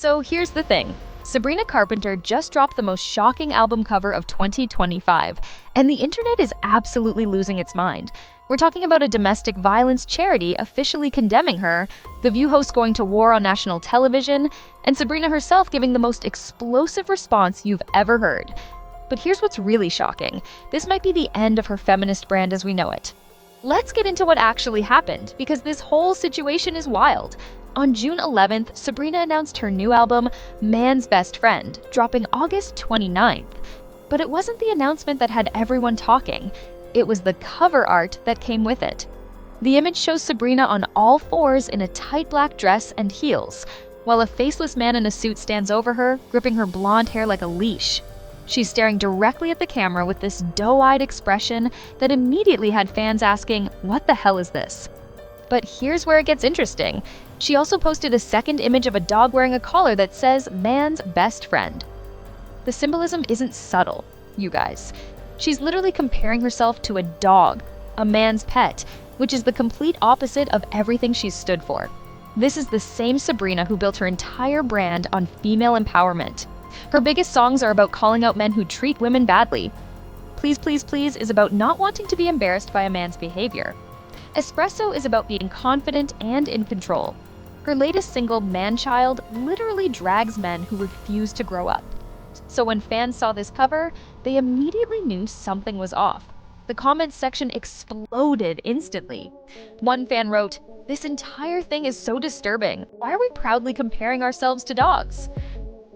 So here's the thing. Sabrina Carpenter just dropped the most shocking album cover of 2025, and the internet is absolutely losing its mind. We're talking about a domestic violence charity officially condemning her, The View host going to war on national television, and Sabrina herself giving the most explosive response you've ever heard. But here's what's really shocking. This might be the end of her feminist brand as we know it. Let's get into what actually happened, because this whole situation is wild. On June 11th, Sabrina announced her new album, Man's Best Friend, dropping August 29th. But it wasn't the announcement that had everyone talking. It was the cover art that came with it. The image shows Sabrina on all fours in a tight black dress and heels, while a faceless man in a suit stands over her, gripping her blonde hair like a leash. She's staring directly at the camera with this doe-eyed expression that immediately had fans asking, "What the hell is this?" But here's where it gets interesting. She also posted a second image of a dog wearing a collar that says, Man's Best Friend. The symbolism isn't subtle, you guys. She's literally comparing herself to a dog, a man's pet, which is the complete opposite of everything she's stood for. This is the same Sabrina who built her entire brand on female empowerment. Her biggest songs are about calling out men who treat women badly. Please, Please, Please is about not wanting to be embarrassed by a man's behavior. Espresso is about being confident and in control. Her latest single, Man-Child, literally drags men who refuse to grow up. So when fans saw this cover, they immediately knew something was off. The comments section exploded instantly. One fan wrote, "This entire thing is so disturbing. Why are we proudly comparing ourselves to dogs?"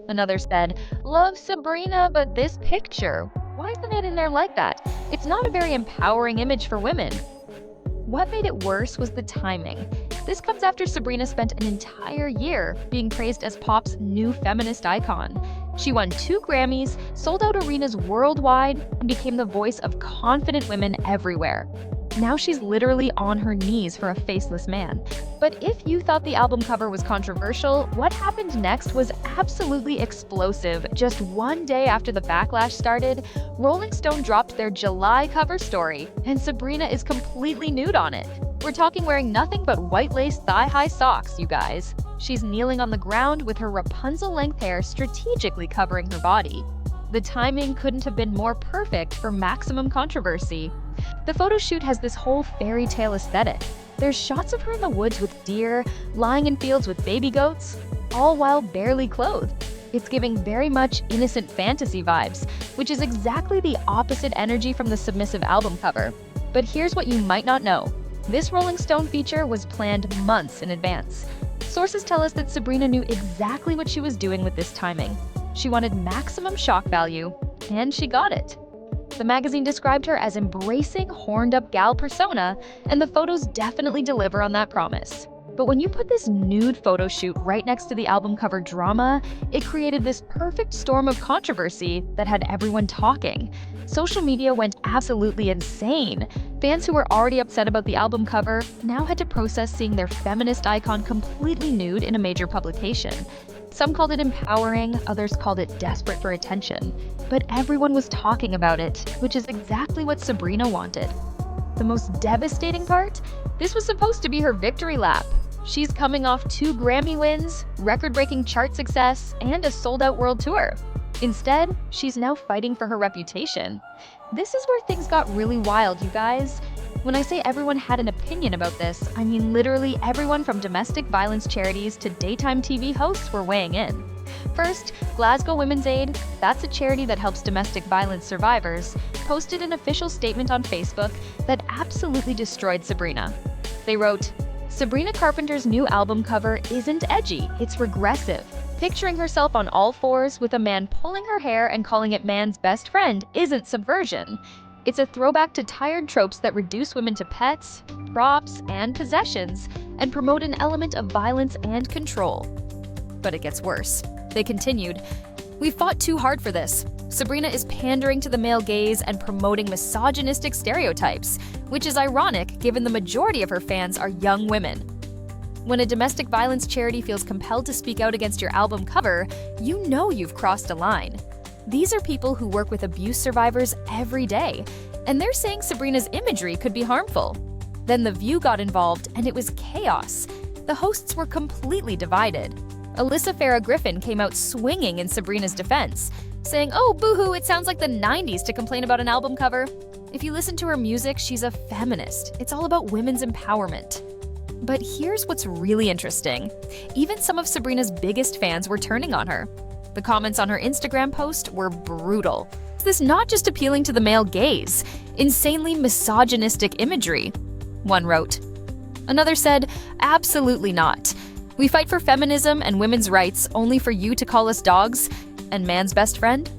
Another said, "Love Sabrina, but this picture, why isn't it in there like that? It's not a very empowering image for women." What made it worse was the timing. This comes after Sabrina spent an entire year being praised as pop's new feminist icon. She won 2 Grammys, sold out arenas worldwide, and became the voice of confident women everywhere. Now she's literally on her knees for a faceless man. But if you thought the album cover was controversial, what happened next was absolutely explosive. Just one day after the backlash started, Rolling Stone dropped their July cover story, and Sabrina is completely nude on it. We're talking wearing nothing but white lace thigh-high socks, you guys. She's kneeling on the ground with her Rapunzel-length hair strategically covering her body. The timing couldn't have been more perfect for maximum controversy. The photo shoot has this whole fairy tale aesthetic. There's shots of her in the woods with deer, lying in fields with baby goats, all while barely clothed. It's giving very much innocent fantasy vibes, which is exactly the opposite energy from the submissive album cover. But here's what you might not know. This Rolling Stone feature was planned months in advance. Sources tell us that Sabrina knew exactly what she was doing with this timing. She wanted maximum shock value, and she got it. The magazine described her as embracing horned-up gal persona, and the photos definitely deliver on that promise. But when you put this nude photo shoot right next to the album cover drama, it created this perfect storm of controversy that had everyone talking. Social media went absolutely insane. Fans who were already upset about the album cover now had to process seeing their feminist icon completely nude in a major publication. Some called it empowering, others called it desperate for attention. But everyone was talking about it, which is exactly what Sabrina wanted. The most devastating part? This was supposed to be her victory lap. She's coming off 2 Grammy wins, record-breaking chart success, and a sold-out world tour. Instead, she's now fighting for her reputation. This is where things got really wild, you guys. When I say everyone had an opinion about this, I mean literally everyone from domestic violence charities to daytime TV hosts were weighing in. First, Glasgow Women's Aid, that's a charity that helps domestic violence survivors, posted an official statement on Facebook that absolutely destroyed Sabrina. They wrote, "Sabrina Carpenter's new album cover isn't edgy, it's regressive. Picturing herself on all fours with a man pulling her hair and calling it man's best friend isn't subversion. It's a throwback to tired tropes that reduce women to pets, props, and possessions, and promote an element of violence and control." But it gets worse. They continued, "We fought too hard for this. Sabrina is pandering to the male gaze and promoting misogynistic stereotypes, which is ironic given the majority of her fans are young women. When a domestic violence charity feels compelled to speak out against your album cover, you know you've crossed a line. These are people who work with abuse survivors every day, and they're saying Sabrina's imagery could be harmful. Then The View got involved, and it was chaos. The hosts were completely divided. Alyssa Farah Griffin came out swinging in Sabrina's defense, saying, "Oh, boohoo, it sounds like the 90s to complain about an album cover. If you listen to her music, she's a feminist. It's all about women's empowerment." But here's what's really interesting. Even some of Sabrina's biggest fans were turning on her. The comments on her Instagram post were brutal. Is this not just appealing to the male gaze? Insanely misogynistic imagery, one wrote. Another said, "Absolutely not. We fight for feminism and women's rights only for you to call us dogs and man's best friend?"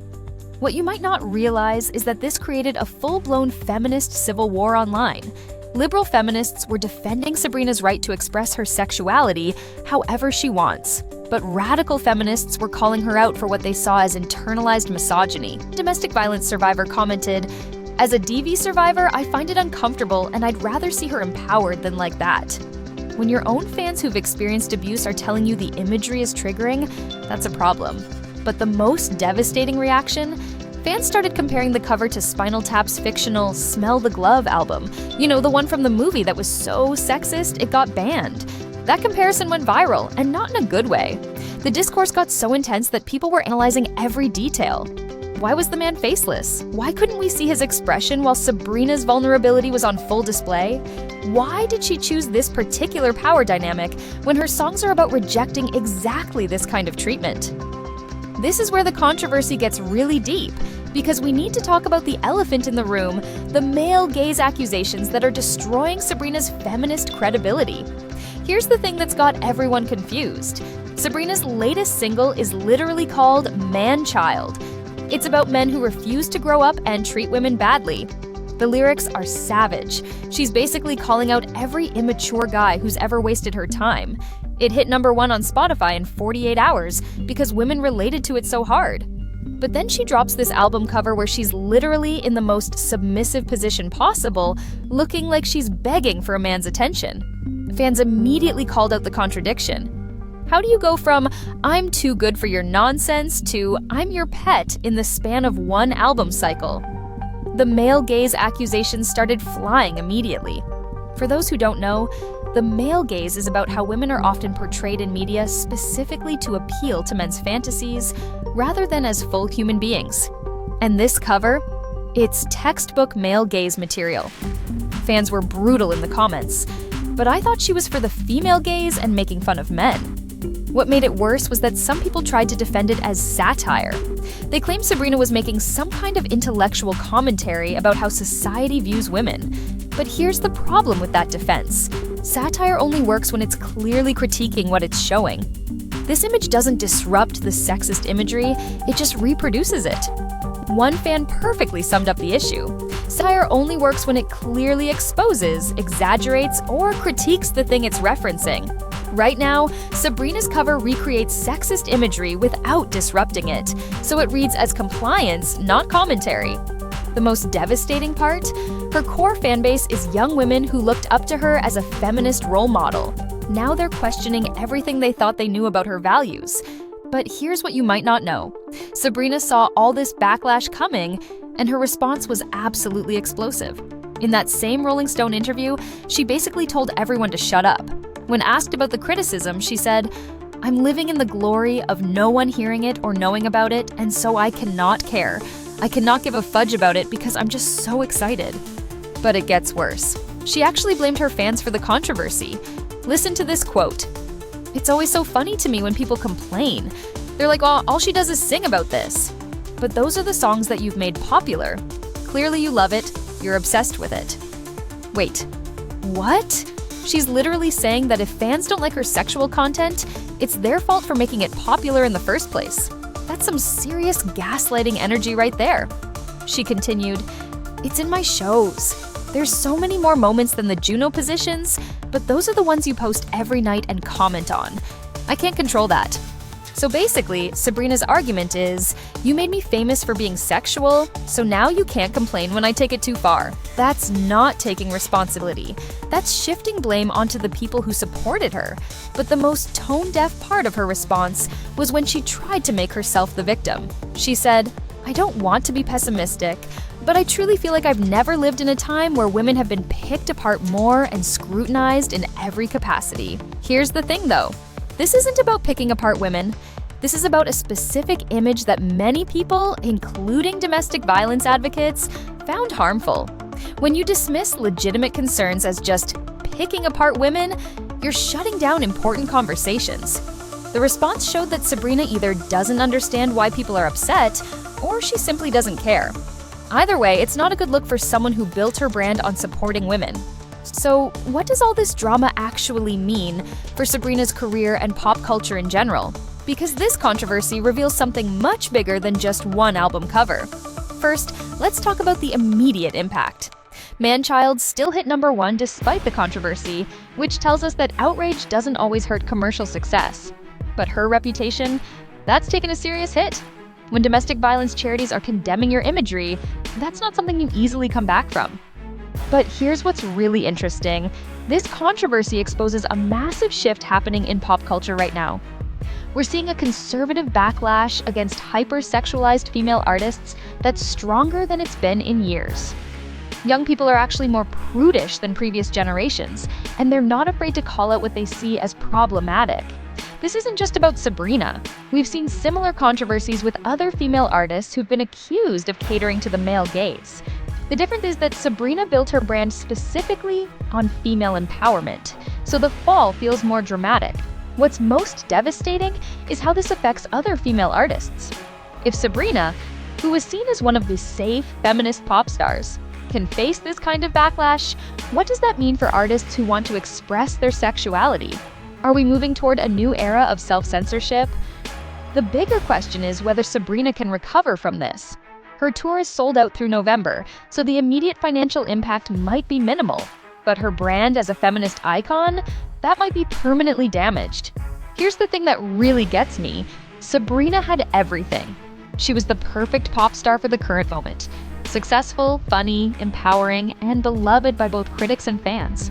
What you might not realize is that this created a full-blown feminist civil war online. Liberal feminists were defending Sabrina's right to express her sexuality however she wants. But radical feminists were calling her out for what they saw as internalized misogyny. Domestic violence survivor commented, "As a DV survivor, I find it uncomfortable and I'd rather see her empowered than like that." When your own fans who've experienced abuse are telling you the imagery is triggering, that's a problem. But the most devastating reaction? Fans started comparing the cover to Spinal Tap's fictional Smell the Glove album. You know, the one from the movie that was so sexist it got banned. That comparison went viral, and not in a good way. The discourse got so intense that people were analyzing every detail. Why was the man faceless? Why couldn't we see his expression while Sabrina's vulnerability was on full display? Why did she choose this particular power dynamic when her songs are about rejecting exactly this kind of treatment? This is where the controversy gets really deep, because we need to talk about the elephant in the room, the male gaze accusations that are destroying Sabrina's feminist credibility. Here's the thing that's got everyone confused. Sabrina's latest single is literally called Man-Child. It's about men who refuse to grow up and treat women badly. The lyrics are savage. She's basically calling out every immature guy who's ever wasted her time. It hit #1 on Spotify in 48 hours because women related to it so hard. But then she drops this album cover where she's literally in the most submissive position possible, looking like she's begging for a man's attention. Fans immediately called out the contradiction. How do you go from "I'm too good for your nonsense" to "I'm your pet" in the span of one album cycle? The male gaze accusations started flying immediately. For those who don't know, the male gaze is about how women are often portrayed in media specifically to appeal to men's fantasies rather than as full human beings. And this cover? It's textbook male gaze material. Fans were brutal in the comments, but I thought she was for the female gaze and making fun of men. What made it worse was that some people tried to defend it as satire. They claimed Sabrina was making some kind of intellectual commentary about how society views women. But here's the problem with that defense. Satire only works when it's clearly critiquing what it's showing. This image doesn't disrupt the sexist imagery, it just reproduces it. One fan perfectly summed up the issue. Satire only works when it clearly exposes, exaggerates, or critiques the thing it's referencing. Right now, Sabrina's cover recreates sexist imagery without disrupting it, so it reads as compliance, not commentary. The most devastating part? Her core fanbase is young women who looked up to her as a feminist role model. Now they're questioning everything they thought they knew about her values. But here's what you might not know. Sabrina saw all this backlash coming, and her response was absolutely explosive. In that same Rolling Stone interview, she basically told everyone to shut up. When asked about the criticism, she said, "I'm living in the glory of no one hearing it or knowing about it, and so I cannot care. I cannot give a fudge about it because I'm just so excited." But it gets worse. She actually blamed her fans for the controversy. Listen to this quote. "It's always so funny to me when people complain. They're like, oh, all she does is sing about this. But those are the songs that you've made popular. Clearly you love it, you're obsessed with it." Wait, what? She's literally saying that if fans don't like her sexual content, it's their fault for making it popular in the first place. That's some serious gaslighting energy right there. She continued, "It's in my shows. There's so many more moments than the Juno positions, but those are the ones you post every night and comment on. I can't control that." So basically, Sabrina's argument is, you made me famous for being sexual, so now you can't complain when I take it too far. That's not taking responsibility. That's shifting blame onto the people who supported her. But the most tone-deaf part of her response was when she tried to make herself the victim. She said, "I don't want to be pessimistic, but I truly feel like I've never lived in a time where women have been picked apart more and scrutinized in every capacity." Here's the thing though. This isn't about picking apart women. This is about a specific image that many people, including domestic violence advocates, found harmful. When you dismiss legitimate concerns as just picking apart women, you're shutting down important conversations. The response showed that Sabrina either doesn't understand why people are upset, or she simply doesn't care. Either way, it's not a good look for someone who built her brand on supporting women. So, what does all this drama actually mean for Sabrina's career and pop culture in general? Because this controversy reveals something much bigger than just one album cover. First, let's talk about the immediate impact. Man-Child still hit #1 despite the controversy, which tells us that outrage doesn't always hurt commercial success. But her reputation, that's taken a serious hit. When domestic violence charities are condemning your imagery, that's not something you easily come back from. But here's what's really interesting. This controversy exposes a massive shift happening in pop culture right now. We're seeing a conservative backlash against hyper-sexualized female artists that's stronger than it's been in years. Young people are actually more prudish than previous generations, and they're not afraid to call out what they see as problematic. This isn't just about Sabrina. We've seen similar controversies with other female artists who've been accused of catering to the male gaze. The difference is that Sabrina built her brand specifically on female empowerment, so the fall feels more dramatic. What's most devastating is how this affects other female artists. If Sabrina, who was seen as one of the safe feminist pop stars, can face this kind of backlash, what does that mean for artists who want to express their sexuality? Are we moving toward a new era of self-censorship? The bigger question is whether Sabrina can recover from this. Her tour is sold out through November, so the immediate financial impact might be minimal. But her brand as a feminist icon, that might be permanently damaged. Here's the thing that really gets me. Sabrina had everything. She was the perfect pop star for the current moment. Successful, funny, empowering, and beloved by both critics and fans.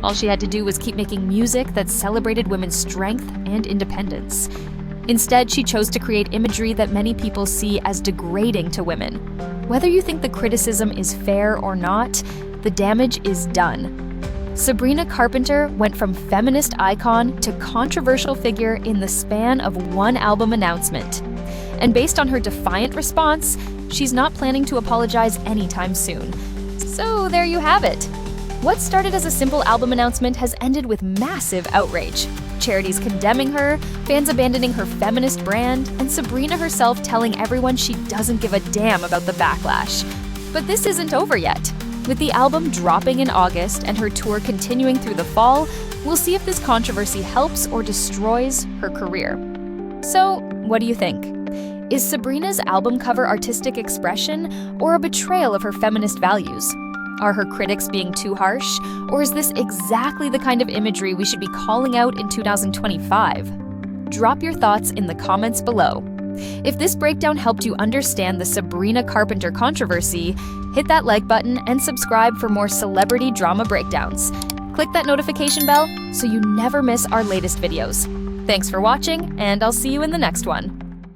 All she had to do was keep making music that celebrated women's strength and independence. Instead, she chose to create imagery that many people see as degrading to women. Whether you think the criticism is fair or not, the damage is done. Sabrina Carpenter went from feminist icon to controversial figure in the span of one album announcement. And based on her defiant response, she's not planning to apologize anytime soon. So there you have it. What started as a simple album announcement has ended with massive outrage. Charities condemning her, fans abandoning her feminist brand, and Sabrina herself telling everyone she doesn't give a damn about the backlash. But this isn't over yet. With the album dropping in August and her tour continuing through the fall, we'll see if this controversy helps or destroys her career. So, what do you think? Is Sabrina's album cover artistic expression or a betrayal of her feminist values? Are her critics being too harsh, or is this exactly the kind of imagery we should be calling out in 2025? Drop your thoughts in the comments below. If this breakdown helped you understand the Sabrina Carpenter controversy, hit that like button and subscribe for more celebrity drama breakdowns. Click that notification bell so you never miss our latest videos. Thanks for watching, and I'll see you in the next one.